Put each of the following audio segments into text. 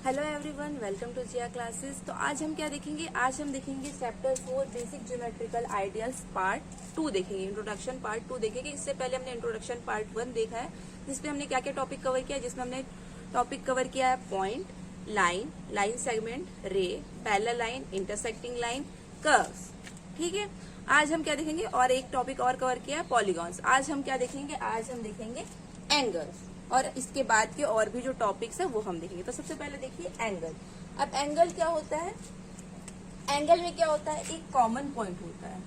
Hello everyone, welcome to Jiya classes. तो आज हम क्या देखेंगे? आज हम देखेंगे chapter 4 basic geometrical ideas part 2 देखेंगे। इंट्रोडक्शन पार्ट 2 देखेंगे। इससे पहले हमने इंट्रोडक्शन पार्ट 1 देखा है, जिसमें हमने क्या क्या टॉपिक कवर किया। जिसमें हमने टॉपिक कवर किया है पॉइंट, लाइन, लाइन सेगमेंट, रे, parallel line, intersecting line, curves. ठीक है, आज हम क्या देखेंगे? और एक टॉपिक और कवर किया है पॉलीगॉन्स। आज हम क्या देखेंगे? आज हम देखेंगे एंगल्स, और इसके बाद के और भी जो टॉपिक्स है वो हम देखेंगे। तो सबसे पहले देखिए एंगल। अब एंगल क्या होता है? एंगल में क्या होता है? एक कॉमन पॉइंट होता है।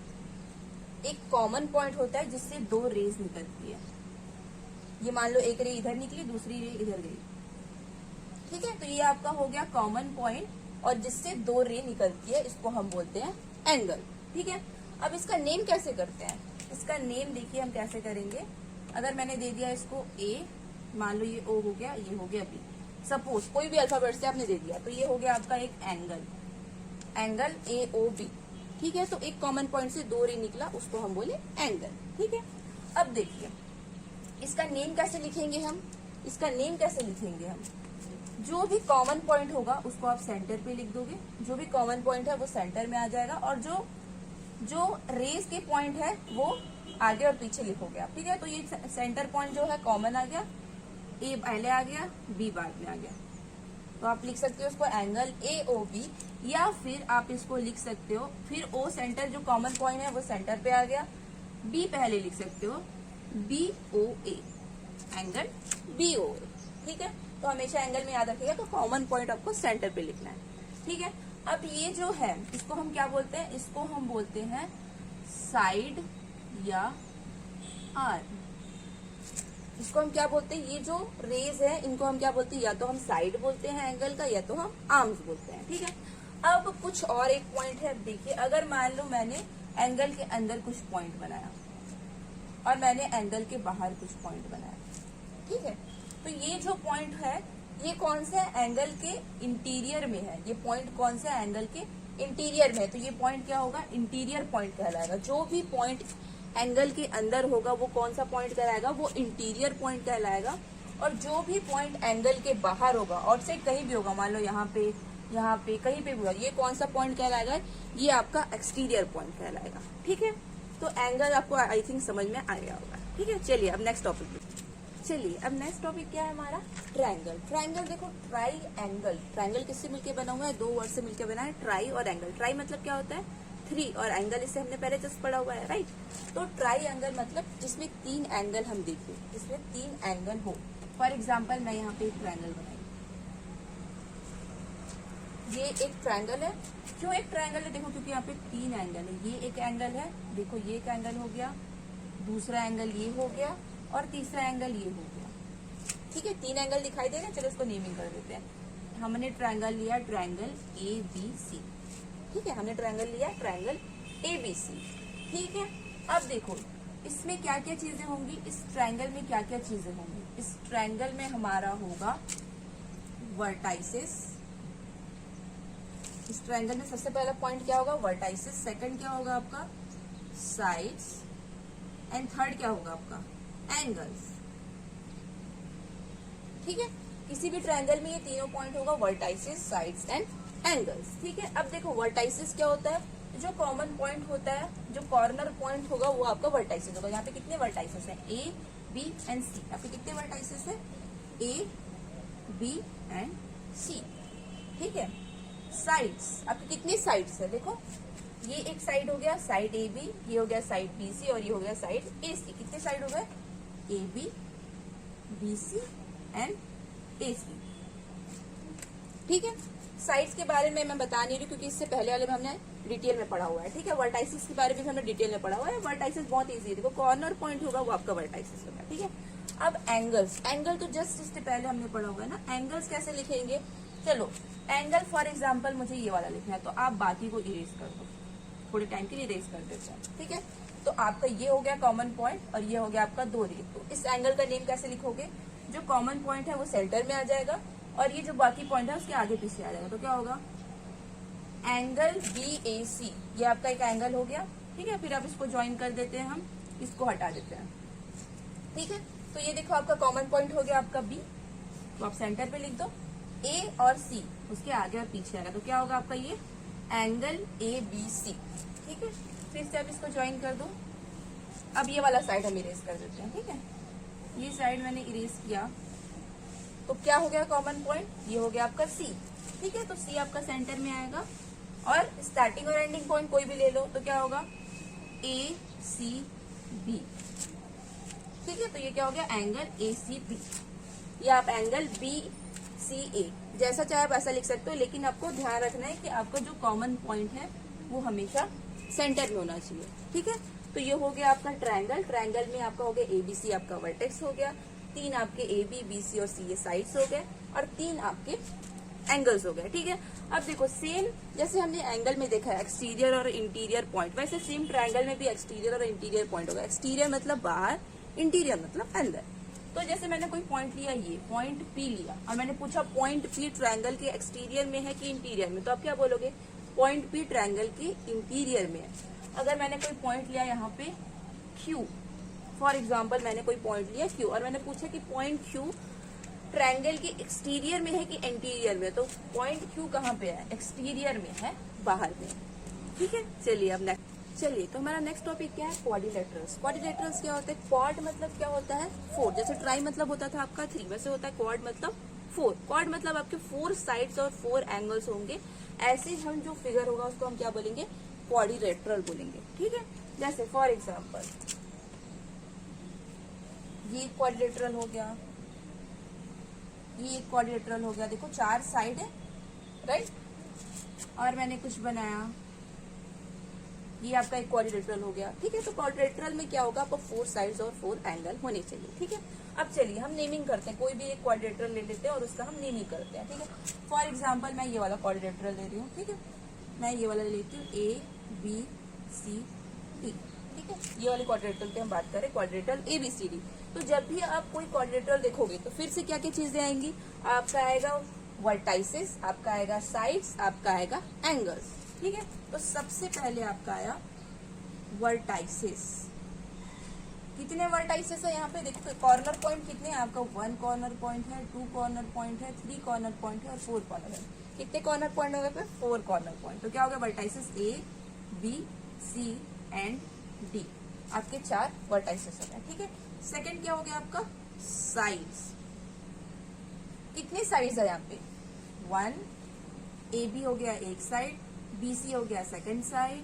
एक कॉमन पॉइंट होता है जिससे दो रेज निकलती है। ये मान लो एक रे इधर निकली, दूसरी रे इधर गई। ठीक है, तो ये आपका हो गया कॉमन पॉइंट, और जिससे दो रे निकलती है इसको हम बोलते हैं एंगल। ठीक है, अब इसका नेम कैसे करते हैं? इसका नेम देखिए हम कैसे करेंगे। अगर मैंने दे दिया इसको ए, मान लो ये ओ हो गया, ये हो गया बी, सपोज कोई भी अल्फाबेट से आपने दे दिया, तो ये हो गया आपका एक angle, angle A O B. ठीक है, तो एक कॉमन पॉइंट से दो रे निकला, उसको हम बोले एंगल। ठीक है, अब देखिए इसका नेम कैसे लिखेंगे हम? इसका नेम कैसे लिखेंगे हम? जो भी कॉमन पॉइंट होगा उसको आप सेंटर पे लिख दोगे। जो भी कॉमन पॉइंट है वो सेंटर में आ जाएगा, और जो रेस के पॉइंट है वो आगे और पीछे लिखोगे आप। ठीक है, तो ये सेंटर पॉइंट जो है कॉमन आ गया, ए पहले आ गया, बी बाद में आ गया, तो आप लिख सकते हो उसको एंगल ए ओ बी। या फिर आप इसको लिख सकते हो, फिर ओ सेंटर जो कॉमन पॉइंट है वो सेंटर पे आ गया, बी पहले लिख सकते हो, बी ओ ए, एंगल बी ओ ए। ठीक है, तो हमेशा एंगल में याद रखिएगा, तो कॉमन पॉइंट आपको सेंटर पे लिखना है। ठीक है, अब ये जो है इसको हम क्या बोलते हैं? इसको हम बोलते हैं साइड या आर्म। इसको हम क्या बोलते हैं? ये जो रेज है इनको हम क्या बोलते हैं? या तो हम साइड बोलते हैं एंगल का, या तो हम आर्म्स बोलते हैं। ठीक है, अब कुछ और एक पॉइंट है। देखिए, अगर मान लो मैंने एंगल के अंदर कुछ पॉइंट बनाया और मैंने एंगल के बाहर कुछ पॉइंट बनाया, ठीक है, तो ये जो पॉइंट है ये कौन से एंगल के इंटीरियर में है? ये पॉइंट कौन से एंगल के इंटीरियर में है? तो ये पॉइंट क्या होगा? इंटीरियर पॉइंट कहलाएगा। जो भी पॉइंट एंगल के अंदर होगा वो कौन सा पॉइंट कहलाएगा? वो इंटीरियर पॉइंट कहलाएगा। और जो भी पॉइंट एंगल के बाहर होगा, और से कहीं भी होगा, मान लो यहाँ पे कहीं पे भी होगा, ये कौन सा पॉइंट कहलाएगा? ये आपका एक्सटीरियर पॉइंट कहलाएगा। ठीक है, तो एंगल आपको आई थिंक समझ में आ गया होगा। ठीक है, चलिए अब नेक्स्ट टॉपिक। चलिए अब नेक्स्ट टॉपिक क्या है हमारा? ट्रायंगल। ट्रायंगल देखो, ट्राई एंगल। ट्रायंगल किससे मिलकर बना हुआ है? दो वर्ड से मिलकर बना है, ट्राई और एंगल। ट्राई मतलब क्या होता है? थ्री, और एंगल इससे हमने पहले जस्ट पढ़ा हुआ है, राइट। तो ट्राई एंगल मतलब जिसमें तीन एंगल हम देखें, जिसमें तीन एंगल हो। फॉर एग्जाम्पल मैं यहाँ पे एक ट्रायंगल बनाई, ये एक ट्रायंगल है। क्यों एक ट्रायंगल है? देखो क्योंकि यहाँ पे तीन एंगल है। ये एक एंगल है, देखो ये एक एंगल हो गया, दूसरा एंगल ये हो गया, और तीसरा एंगल ये हो गया। ठीक है, तीन एंगल दिखाई दे रहे हैं। चलो इसको नेमिंग कर देते हैं। हमने ट्रायंगल लिया, ट्रायंगल ए बी सी। ठीक है, हमने ट्रायंगल लिया, ट्रायंगल ए बी सी। ठीक है, अब देखो इसमें क्या क्या चीजें होंगी, इस ट्रायंगल में क्या क्या चीजें होंगी। इस ट्रायंगल में हमारा होगा वर्टाइसेस। इस ट्रायंगल में सबसे पहला पॉइंट क्या होगा? वर्टाइसेस। सेकंड क्या होगा आपका? साइड्स। एंड थर्ड क्या होगा आपका? एंगल्स। ठीक है, किसी भी ट्रायंगल में ये तीनों पॉइंट होगा, वर्टाइसेस, साइड्स एंड एंगल्स। ठीक है, अब देखो वर्टाइसेस क्या होता है? जो कॉमन पॉइंट होता है, जो कॉर्नर पॉइंट होगा वो आपका वर्टाइसेस होगा। यहाँ पे कितने वर्टाइसेस हैं? ए बी एंड सी। यहाँ पे कितने वर्टाइसेस है? ए बी एंड सी। ठीक है, साइड्स, आपकी कितनी साइड्स है? देखो ये एक साइड हो गया, साइड ए बी, ये हो गया साइड बी सी, और ये हो गया साइड ए सी। कितने साइड हो गए? A B, B C and A C. ठीक है, साइड्स के बारे में मैं बता नहीं रही क्योंकि इससे पहले वाले में हमने डिटेल में पढ़ा हुआ है। ठीक है, वर्टाइसिस के बारे में हमने डिटेल में पढ़ा हुआ है। वर्टाइसिस बहुत इजी है, देखो कॉर्नर पॉइंट होगा वो आपका वर्टाइसिस होगा। ठीक है, अब एंगल्स। एंगल तो जस्ट इससे पहले हमने पढ़ा हुआ है ना। एंगल्स कैसे लिखेंगे? चलो एंगल फॉर एग्जाम्पल मुझे ये वाला लिखना है, तो आप बाकी को इरेज कर दो, थोड़े टाइम के लिए इरेज कर देते हैं। ठीक है, तो आपका ये हो गया कॉमन पॉइंट, और ये हो गया आपका दो रे। तो इस एंगल का नेम कैसे लिखोगे? जो कॉमन पॉइंट है वो सेंटर में आ जाएगा, और ये जो बाकी पॉइंट है उसके आगे पीछे आ जाएगा। तो क्या होगा? एंगल बी ए सी। ये आपका एक एंगल हो गया। ठीक है, फिर आप इसको ज्वाइन कर देते हैं, हम इसको हटा देते हैं। ठीक है, तो ये देखो आपका कॉमन पॉइंट हो गया आपका बी, तो आप सेंटर पे लिख दो। ए और सी उसके आगे और पीछे आएगा, तो क्या होगा आपका ये एंगल ABC। ठीक है, फिर से अब इसको ज्वाइन कर दो। अब ये वाला साइड हम इरेज कर देते हैं। ठीक है, ये साइड मैंने इरेज किया तो क्या हो गया कॉमन पॉइंट, ये हो गया आपका C। ठीक है, तो C आपका सेंटर में आएगा और स्टार्टिंग और एंडिंग पॉइंट कोई भी ले लो तो क्या होगा ACB। ठीक है, तो ये क्या हो गया एंगल ACB, या आप एंगल BCA जैसा चाहे आप ऐसा लिख सकते हो, लेकिन आपको ध्यान रखना है कि आपका जो कॉमन पॉइंट है वो हमेशा सेंटर में होना चाहिए। ठीक है, तो ये हो गया आपका ट्रायंगल। ट्रायंगल में आपका हो गया ABC आपका वर्टेक्स हो गया, 3 आपके AB, BC और C ये साइड्स हो गए, और 3 आपके एंगल्स हो गए। ठीक है, अब देखो सेम जैसे हमने एंगल में देखा है एक्सटीरियर और इंटीरियर पॉइंट, वैसे सेम ट्रायंगल में भी एक्सटीरियर और इंटीरियर पॉइंट होगा। एक्सटीरियर मतलब बाहर, इंटीरियर मतलब अंदर। तो जैसे मैंने कोई पॉइंट लिया, ये पॉइंट P लिया, और मैंने पूछा पॉइंट P ट्रायंगल के एक्सटीरियर में है कि इंटीरियर में, तो आप क्या बोलोगे पॉइंट P ट्रायंगल के इंटीरियर में है। अगर मैंने कोई पॉइंट लिया यहाँ पे Q, फॉर एग्जाम्पल मैंने कोई पॉइंट लिया Q और मैंने पूछा कि पॉइंट Q ट्रायंगल के एक्सटीरियर में है कि इंटीरियर में, तो पॉइंट Q कहाँ पे है, एक्सटीरियर में है, बाहर में। ठीक है, चलिए अब नेक्स्ट। चलिए, तो हमारा नेक्स्ट टॉपिक क्या है, क्वाड्रिलेटरल्स। क्वाड्रिलेटरल्स क्या होता है, क्वाड मतलब क्या होता है 4, जैसे ट्राई मतलब होता था आपका 3, वैसे होता है क्वाड मतलब 4। क्वाड मतलब आपके 4 साइड्स और 4 एंगल्स होंगे। ऐसे हम जो फिगर होगा उसको हम क्या बोलेंगे, क्वाड्रिलेटरल बोलेंगे। ठीक है, जैसे फॉर एग्जाम्पल ये क्वाड्रिलेटरल हो गया, ये एक क्वाड्रिलेटरल हो गया, देखो 4 साइड है, राइट, और मैंने कुछ बनाया, ये आपका एक क्वाड्रिलेटरल हो गया। ठीक है, तो क्वाड्रिलेटरल में क्या होगा, आपको 4 साइड्स और 4 एंगल होने चाहिए। ठीक है, अब चलिए हम नेमिंग करते हैं, कोई भी एक क्वाड्रिलेटरल ले लेते हैं और उसका हम नेमिंग करते हैं। ठीक है, फॉर एग्जाम्पल मैं ये वाला क्वाड्रिलेटरल ले रही हूँ। ठीक है, मैं ये वाला ले लेती हूँ ABCD। ठीक है, ये वाले क्वाड्रिलेटरल की हम बात करें, क्वाड्रिलेटरल ABCD। तो जब भी आप कोई क्वाड्रिलेटरल देखोगे तो फिर से क्या क्या चीजें आएंगी, आपका आएगा वर्टाइसेस, आपका आएगा साइड्स, आपका आएगा एंगल्स। ठीक है, तो सबसे पहले आपका आया वर्टाइसेस। कितने वर्टाइसेस है यहाँ पे, देखो कॉर्नर पॉइंट कितने हैं आपका, 1 कॉर्नर पॉइंट है, 2 कॉर्नर पॉइंट है, 3 कॉर्नर पॉइंट है और 4 कॉर्नर है। कितने कॉर्नर पॉइंट हो गए, 4 कॉर्नर पॉइंट। तो क्या हो गया vertices A, B, C and D, आपके 4 वर्टाइसेस हो गए। ठीक है, सेकंड क्या हो गया आपका साइड्स। कितने साइड्स है यहाँ पे, 1, AB हो गया एक साइड, BC हो गया सेकंड साइड,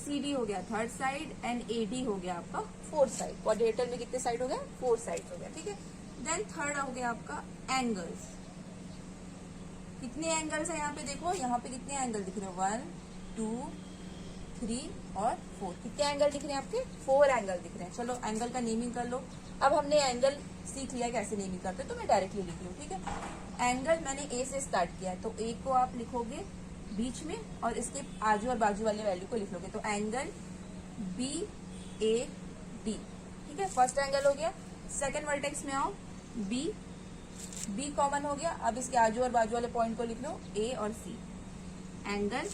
CD हो गया थर्ड साइड एंड AD हो गया आपका 4th साइड। क्वाड्रिलेटरल में कितने साइड हो गया, 4 साइड हो गया। ठीक है, देन थर्ड हो गया आपका एंगल्स। कितने एंगल्स है यहाँ पे, देखो यहाँ पे कितने एंगल दिख रहे हैं, 1, 2, 3 और 4। कितने एंगल दिख रहे हैं आपके, 4 एंगल दिख रहे हैं। चलो एंगल का नेमिंग कर लो। अब हमने एंगल सीख लिया कैसे नेमिंग करते, तो मैं डायरेक्टली लिख लूँ। ठीक है, एंगल मैंने A से स्टार्ट किया है, तो A को आप लिखोगे बीच में और इसके आजू और बाजू वाले वैल्यू को लिख लोगे, तो एंगल BAD। ठीक है, फर्स्ट एंगल हो गया। सेकंड वर्टेक्स में आओ, B कॉमन हो गया, अब इसके आजू और बाजू वाले पॉइंट को लिख लो A और C, एंगल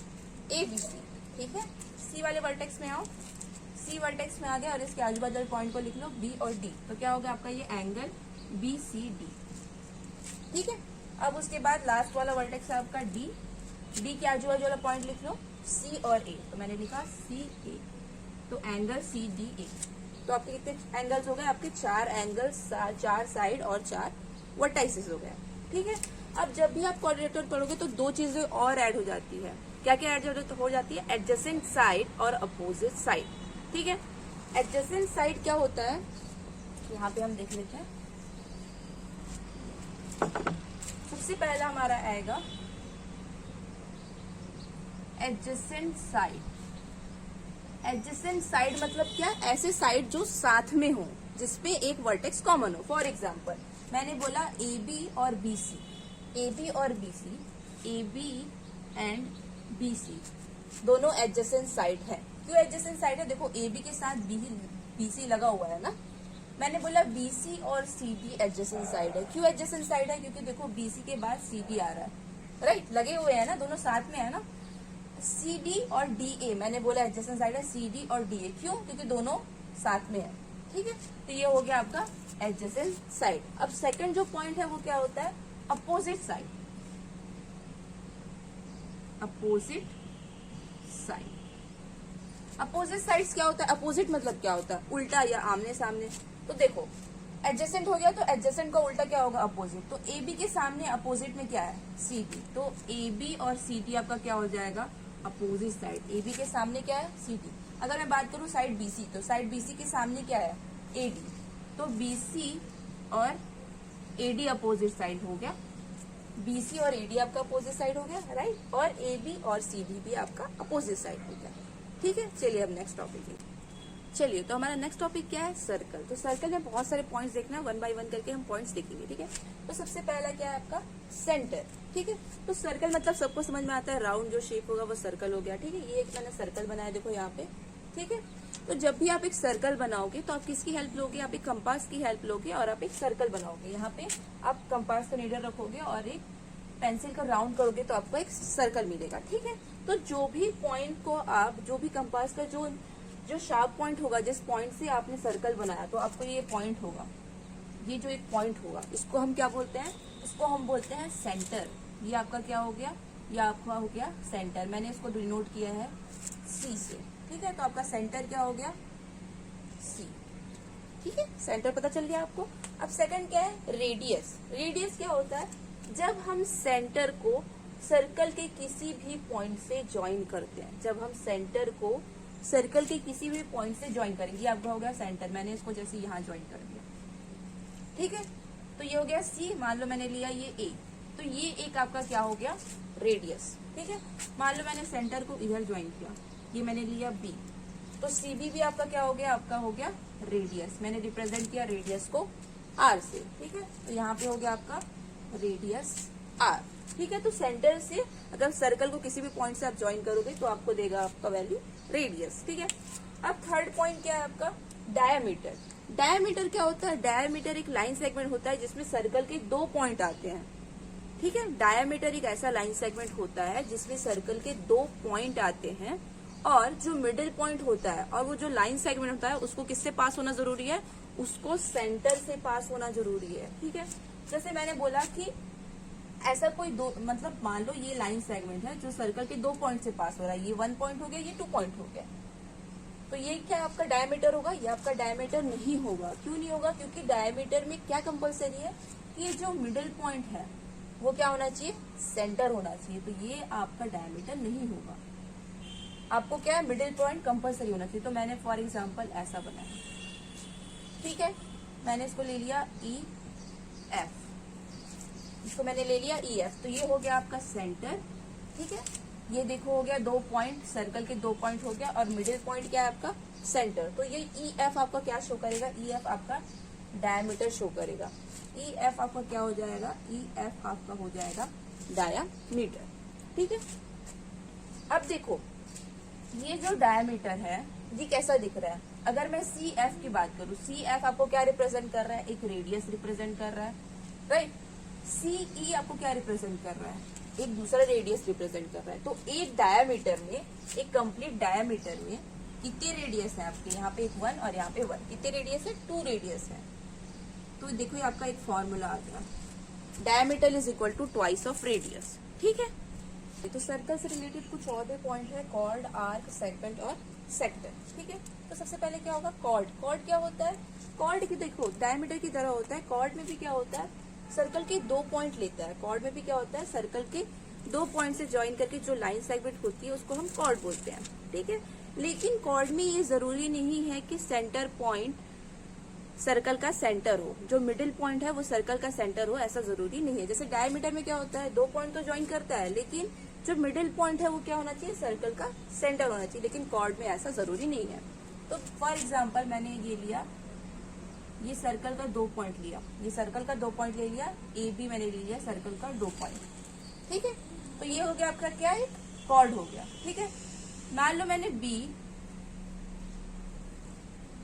ABC। ठीक है, C वाले वर्टेक्स में आओ, C वर्टेक्स में आ गया और इसके आजू बाजू वाले पॉइंट को लिख लो B और D, तो क्या होगा आपका ये एंगल BCD। ठीक है, अब उसके बाद लास्ट वाला वर्टेक्स है आपका D के आजू बाजू वाला पॉइंट लिख लो C और A, तो मैंने लिखा CA, तो एंगल CDA। तो आपके कितने एंगल्स हो गए, आपके 4 एंगल्स, 4 साइड और 4 वर्टाइसेस हो गए। ठीक है, अब जब भी आप क्वाड्रिलेटरल पढ़ोगे तो 2 चीजें और ऐड हो जाती है। क्या क्या ऐड हो जाती है, एडजेसेंट साइड और अपोजिट साइड। ठीक है, एडजेसेंट साइड क्या होता है, यहाँ पे हम देख लेते हैं। सबसे पहला हमारा आएगा एडजेसेंट साइड। एडजेसेंट साइड मतलब क्या, ऐसे साइड जो साथ में हो, जिसपे एक वर्टेक्स कॉमन हो। फॉर एग्जाम्पल मैंने बोला AB और BC, AB और BC, AB एंड BC दोनों एडजेसेंट साइड है। क्यों एडजेसेंट साइड है, देखो AB के साथ BC लगा हुआ है ना। मैंने बोला BC और CD एडजेसेंट साइड है। क्यों एडजेसेंट साइड है, क्योंकि देखो BC के बाद CD आ रहा है, राइट, लगे हुए हैं ना, दोनों साथ में है ना। CD और DA मैंने बोला एडजेसेंट साइड है, CD और DA, क्यों, क्योंकि दोनों साथ में है। ठीक है, तो ये हो गया आपका एडजेसेंट साइड। अब सेकंड जो पॉइंट है वो क्या होता है, opposite side. Opposite side. Opposite sides क्या होता है? अपोजिट मतलब क्या होता है? उल्टा या आमने सामने। तो देखो एडजेसेंट हो गया तो एडजेसेंट का उल्टा क्या होगा? अपोजिट। तो ए बी के सामने अपोजिट में क्या है? C D. तो ए बी और सी डी आपका क्या हो जाएगा? Opposite side. ए बी के सामने क्या है? C D. अगर मैं बात करूं साइड बी सी, तो साइड बी सी के सामने क्या है? A D. तो बी सी और ए डी अपोजिट साइड हो गया। बी सी और ए डी आपका अपोजिट साइड हो गया, राइट। और ए बी और सी डी भी आपका अपोजिट साइड हो गया, ठीक है। चलिए अब नेक्स्ट टॉपिक है। चलिए तो हमारा नेक्स्ट टॉपिक क्या है? सर्कल। तो सर्कल में बहुत सारे पॉइंट्स देखना है, वन बाय वन करके हम पॉइंट्स देखेंगे, ठीक है। तो सबसे पहला क्या है आपका? सेंटर, ठीक है। तो सर्कल मतलब सबको समझ में आता है, राउंड जो शेप होगा वो सर्कल हो गया, ठीक है। ये एक मैंने सर्कल बनाया, देखो यहाँ पे, ठीक है। तो जब भी आप एक सर्कल बनाओगे तो आप किसकी हेल्प लोगे? आप एक कंपास की हेल्प लोगे और आप एक सर्कल बनाओगे। यहाँ पे आप कंपास का नीडल रखोगे और एक पेंसिल का राउंड करोगे तो आपको एक सर्कल मिलेगा, ठीक है। तो जो भी पॉइंट को आप, जो भी कंपास का जो शार्प पॉइंट होगा, जिस पॉइंट से आपने सर्कल बनाया, तो आपको ये पॉइंट होगा, ये जो एक पॉइंट होगा, इसको हम क्या बोलते हैं? इसको हम बोलते हैं सेंटर। ये आपका क्या हो गया? ये आपका हो गया सेंटर। मैंने इसको डिनोट किया है सी से, ठीक है। तो आपका सेंटर क्या हो गया? सी, ठीक है। सेंटर पता चल गया आपको। अब सेकंड क्या है? रेडियस। रेडियस क्या होता है? जब हम सेंटर को सर्कल के किसी भी पॉइंट से ज्वाइन करते हैं, जब हम सेंटर को सर्कल के किसी भी पॉइंट से ज्वाइन करेंगे, आपका हो गया सेंटर। मैंने इसको जैसे यहाँ ज्वाइन कर दिया, ठीक है। तो ये हो गया सी। मान लो मैंने लिया ये ए, तो ये एक आपका क्या हो गया? रेडियस, ठीक है। मान लो मैंने सेंटर को इधर ज्वाइन किया, ये मैंने लिया बी, तो सी बी भी आपका क्या हो गया? आपका हो गया रेडियस। मैंने रिप्रेजेंट किया रेडियस को आर से, ठीक है। तो यहाँ पे हो गया आपका रेडियस आर, ठीक है। तो सेंटर से अगर सर्कल को किसी भी पॉइंट से आप ज्वाइन करोगे तो आपको देगा आपका वैल्यू रेडियस, ठीक है। अब थर्ड पॉइंट क्या है आपका? डायमीटर। डायमीटर क्या होता है? डायमीटर एक लाइन सेगमेंट होता है जिसमें सर्कल के 2 पॉइंट आते हैं, ठीक है। डायमीटर एक ऐसा लाइन सेगमेंट होता है जिसमें सर्कल के 2 पॉइंट आते हैं, और जो मिडिल पॉइंट होता है और वो जो लाइन सेगमेंट होता है उसको किससे पास होना जरूरी है? उसको सेंटर से पास होना जरूरी है, ठीक है। जैसे मैंने बोला कि ऐसा कोई दो, मतलब मान लो ये लाइन सेगमेंट है जो सर्कल के 2 पॉइंट से पास हो रहा है, ये 1 पॉइंट हो गया, ये 2 पॉइंट हो गया, तो ये क्या आपका डायमीटर होगा? ये आपका डायमीटर नहीं होगा। क्यों नहीं होगा? क्योंकि डायमीटर में क्या कंपलसरी है कि ये जो मिडिल पॉइंट है वो क्या होना चाहिए? सेंटर होना चाहिए। तो ये आपका डायमीटर नहीं होगा। आपको क्या है? मिडिल पॉइंट कंपलसरी होना चाहिए। तो मैंने फॉर एग्जाम्पल ऐसा बनाया, ठीक है। मैंने इसको ले लिया ई एफ, इसको मैंने ले लिया ई एफ, तो ये हो गया आपका सेंटर, ठीक है। ये देखो हो गया 2 पॉइंट, सर्कल के 2 पॉइंट हो गया, और मिडिल पॉइंट क्या है आपका? सेंटर। तो ये ई एफ आपका क्या शो करेगा? ई एफ आपका डायमीटर शो करेगा। ई एफ आपका क्या हो जाएगा? ई एफ आपका हो जाएगा डायामीटर, ठीक है। अब देखो ये जो डायमीटर है ये कैसा दिख रहा है? अगर मैं सी एफ की बात करूं, सी एफ आपको क्या रिप्रेजेंट कर रहा है? एक रेडियस रिप्रेजेंट कर रहा है, राइट। सी ई आपको क्या रिप्रेजेंट कर रहा है? एक दूसरा रेडियस रिप्रेजेंट कर रहा है। तो एक डायामीटर में, एक कंप्लीट डायामीटर में कितने रेडियस है आपके? यहाँ पे एक 1 और यहाँ पे 1। कितने रेडियस है? 2 रेडियस है। तो देखो ये आपका एक फॉर्मूला आ गया, diameter is equal to twice of radius, ठीक है। तो सर्कल से रिलेटेड कुछ और भी पॉइंट है, कॉर्ड, आर्क, सेगमेंट और सेक्टर, ठीक है। तो सबसे पहले क्या होगा? कॉर्ड। कॉर्ड क्या होता है? कॉर्ड की देखो डायमीटर की तरह होता है, कॉर्ड में भी क्या होता है? सर्कल के 2 पॉइंट लेता है। कॉर्ड में भी क्या होता है? सर्कल के 2 पॉइंट से ज्वाइन करके जो लाइन सेगमेंट होती है उसको हम कॉर्ड बोलते हैं, ठीक है। लेकिन कॉर्ड में ये जरूरी नहीं है कि सेंटर पॉइंट सर्कल का सेंटर हो, जो मिडिल पॉइंट है वो सर्कल का सेंटर हो, ऐसा जरूरी नहीं है। जैसे डायमीटर में क्या होता है? 2 पॉइंट तो ज्वाइन करता है, लेकिन जो मिडिल पॉइंट है वो क्या होना चाहिए? सर्कल का सेंटर होना चाहिए। लेकिन कॉर्ड में ऐसा जरूरी नहीं है। तो फॉर एग्जाम्पल मैंने ये लिया, ये सर्कल का 2 पॉइंट लिया, ये सर्कल का 2 पॉइंट ले लिया, ए बी मैंने ले लिया सर्कल का 2 पॉइंट, ठीक है। तो ये हो गया आपका क्या है? कॉर्ड हो गया, ठीक है। मान लो मैंने बी,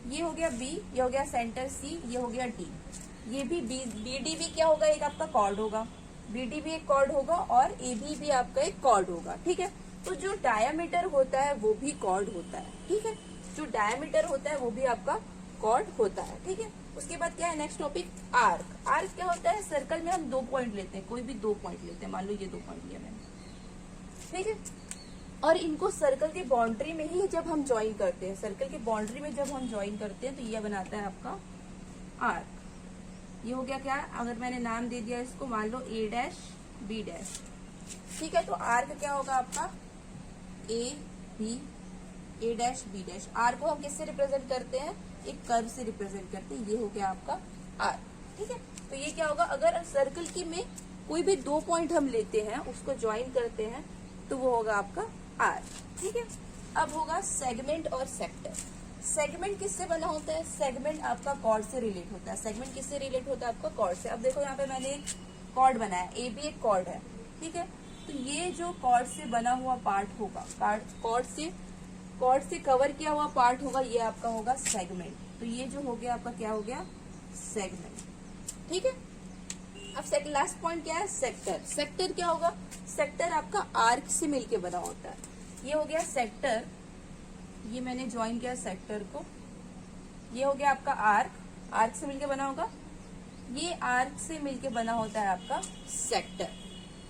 ये हो गया बी, ये हो गया सेंटर सी, ये हो गया डी, ये भी बी, बी डी भी क्या होगा? एक आपका कॉर्ड होगा, बी डी भी एक कॉर्ड होगा, और ए बी भी आपका एक कॉर्ड होगा, ठीक है। तो जो डायामीटर होता है वो भी कॉर्ड होता है, ठीक है। जो डायामीटर होता है वो भी आपका कॉर्ड होता है, ठीक है। उसके बाद क्या है? Next topic arc. आर्क क्या होता है? सर्कल में हम 2 पॉइंट लेते हैं, कोई भी 2 पॉइंट लेते हैं। मान लो ये 2 पॉइंट लिया मैंने, ठीक है। और इनको सर्कल की बाउंड्री में ही जब हम ज्वाइन करते हैं, सर्कल की बाउंड्री में जब हम ज्वाइन करते हैं तो ये बनाता है आपका आर्क। ये हो गया क्या, अगर मैंने नाम दे दिया इसको, मान लो ए डैश बी डैश, ठीक है। तो आर्क क्या होगा आपका, A B, A dash B dash. R को हम किससे रिप्रेजेंट करते हैं, एक कर्व से रिप्रेजेंट करते हैं। ये हो गया आपका आर, ठीक है। तो ये क्या होगा, अगर सर्कल की में कोई भी 2 पॉइंट हम लेते हैं, उसको ज्वाइन करते हैं, तो वो होगा आपका आर, ठीक है। अब होगा सेगमेंट और सेक्टर। सेगमेंट किससे बना होता है, सेगमेंट आपका कॉर्ड से रिलेट होता है। सेगमेंट किससे रिलेट होता है, आपका कॉर्ड से। अब देखो यहाँ पे मैंने एक कॉर्ड बनाया, ए बी एक कॉर्ड है, ठीक है। तो ये जो कॉर्ड से बना हुआ पार्ट होगा, कॉर्ड से कवर किया हुआ पार्ट होगा, ये आपका होगा सेगमेंट। तो ये जो हो गया आपका क्या हो गया, सेगमेंट, ठीक है। अब लास्ट पॉइंट क्या है, सेक्टर। सेक्टर क्या होगा, सेक्टर आपका आर्क से मिलके बना होता है। ये हो गया सेक्टर, ये मैंने ज्वाइन किया सेक्टर को। ये हो गया आपका आर्क, आर्क से मिलके बना होगा। ये आर्क से मिलके बना होता है आपका सेक्टर,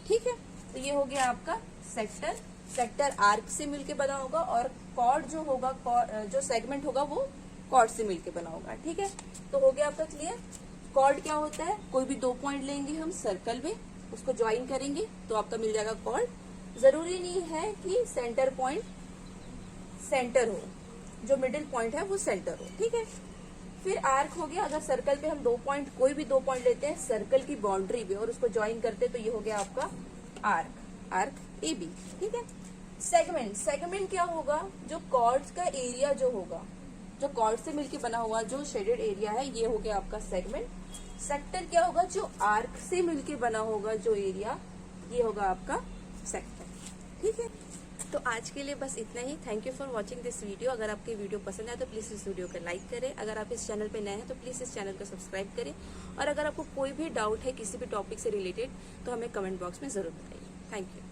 ठीक है। तो ये हो गया आपका सेक्टर। सेक्टर आर्क से मिलके बना होगा, और कॉर्ड जो होगा, जो सेगमेंट होगा वो कॉर्ड से मिलके बना होगा, ठीक है। तो हो गया आपका क्लियर। कॉर्ड क्या होता है, कोई भी 2 पॉइंट लेंगे हम सर्कल में, उसको ज्वाइन करेंगे तो आपका मिल जाएगा कॉर्ड। जरूरी नहीं है कि सेंटर पॉइंट सेंटर हो, जो मिडिल पॉइंट है वो सेंटर हो, ठीक है। फिर आर्क हो गया, अगर सर्कल पे हम 2 पॉइंट, कोई भी 2 पॉइंट लेते हैं सर्कल की बाउंड्री पे और उसको ज्वाइन करते हैं, तो ये हो गया आपका आर्क, आर्क ए बी, ठीक है। सेगमेंट, सेगमेंट क्या होगा, जो कॉर्ड्स का एरिया जो होगा, जो कॉर्ड से मिलके बना हुआ जो शेडेड एरिया है, ये हो गया आपका सेगमेंट। सेक्टर क्या होगा, जो आर्क से मिलके बना होगा जो एरिया, ये होगा आपका सेक्टर, ठीक है। तो आज के लिए बस इतना ही। Thank you for watching this video. अगर आपकी वीडियो पसंद आए तो प्लीज इस वीडियो को लाइक करें। अगर आप इस चैनल पे नए हैं तो प्लीज इस चैनल को सब्सक्राइब करें। और अगर आपको कोई भी डाउट है किसी भी टॉपिक से रिलेटेड तो हमें कमेंट बॉक्स में जरूर बताइए। Thank you.